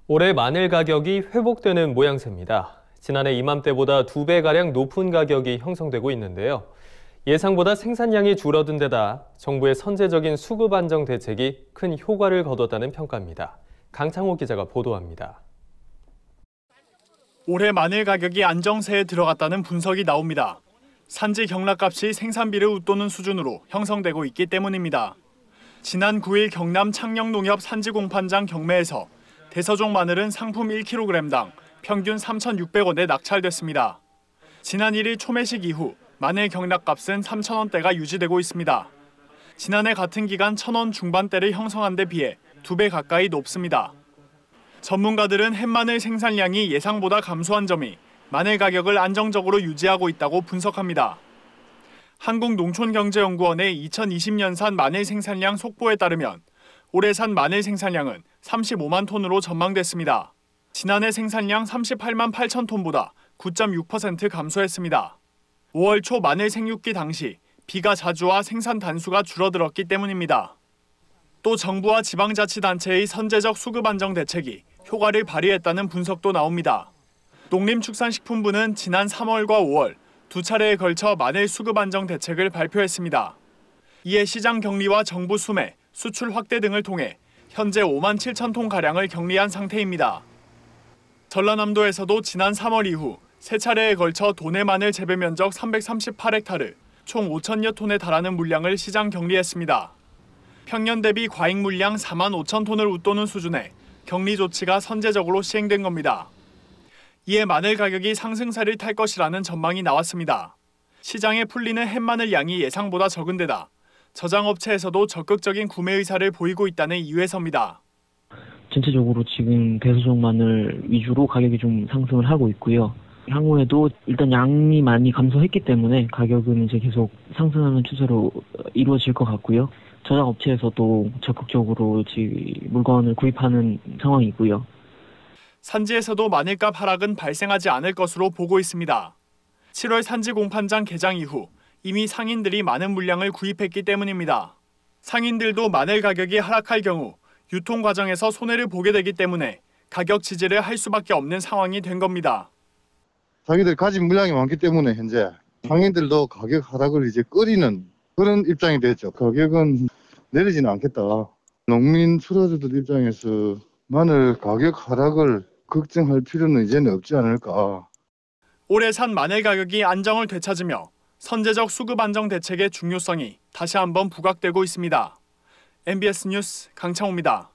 올해 마늘 가격이 회복되는 모양새입니다. 지난해 이맘때보다 2배가량 높은 가격이 형성되고 있는데요. 예상보다 생산량이 줄어든 데다 정부의 선제적인 수급 안정 대책이 큰 효과를 거뒀다는 평가입니다. 강창호 기자가 보도합니다. 올해 마늘 가격이 안정세에 들어갔다는 분석이 나옵니다. 산지 경락값이 생산비를 웃도는 수준으로 형성되고 있기 때문입니다. 지난 9일 경남 창녕농협 산지공판장 경매에서 대서종 마늘은 상품 1kg당 평균 3,600원에 낙찰됐습니다. 지난 1일 초매식 이후 마늘 경락값은 3,000원대가 유지되고 있습니다. 지난해 같은 기간 1,000원 중반대를 형성한 데 비해 2배 가까이 높습니다. 전문가들은 햇마늘 생산량이 예상보다 감소한 점이 마늘 가격을 안정적으로 유지하고 있다고 분석합니다. 한국농촌경제연구원의 2020년산 마늘 생산량 속보에 따르면 올해 산 마늘 생산량은 35만 톤으로 전망됐습니다. 지난해 생산량 38만 8천 톤보다 9.6% 감소했습니다. 5월 초 마늘 생육기 당시 비가 자주 와 생산 단수가 줄어들었기 때문입니다. 또 정부와 지방자치단체의 선제적 수급 안정 대책이 효과를 발휘했다는 분석도 나옵니다. 농림축산식품부는 지난 3월과 5월 두 차례에 걸쳐 마늘 수급 안정 대책을 발표했습니다. 이에 시장 격리와 정부 수매, 수출 확대 등을 통해 현재 5만 7천 톤가량을 격리한 상태입니다. 전라남도에서도 지난 3월 이후 세 차례에 걸쳐 도내 마늘 재배 면적 338헥타르, 총 5천여 톤에 달하는 물량을 시장 격리했습니다. 평년 대비 과잉 물량 4만 5천 톤을 웃도는 수준의 격리 조치가 선제적으로 시행된 겁니다. 이에 마늘 가격이 상승세를 탈 것이라는 전망이 나왔습니다. 시장에 풀리는 햇마늘 양이 예상보다 적은 데다 저장업체에서도 적극적인 구매 의사를 보이고 있다는 이유에서입니다. 전체적으로 지금 대서종 마늘 위주로 가격이 좀 상승을 하고 있고요. 향후에도 일단 양이 많이 감소했기 때문에 가격은 이제 계속 상승하는 추세로 이루어질 것 같고요. 저장업체에서도 적극적으로 물건을 구입하는 상황이고요. 산지에서도 마늘값 하락은 발생하지 않을 것으로 보고 있습니다. 7월 산지 공판장 개장 이후 이미 상인들이 많은 물량을 구입했기 때문입니다. 상인들도 마늘 가격이 하락할 경우 유통 과정에서 손해를 보게 되기 때문에 가격 지지를 할 수밖에 없는 상황이 된 겁니다. 자기들 가진 물량이 많기 때문에 현재 상인들도 가격 하락을 이제 꺼리는 그런 입장이 됐죠. 가격은 내리지는 않겠다. 농민 출하자들 입장에서 마늘 가격 하락을 걱정할 필요는 이제는 없지 않을까. 올해 산 마늘 가격이 안정을 되찾으며 선제적 수급 안정 대책의 중요성이 다시 한번 부각되고 있습니다. MBS 뉴스 강창호입니다.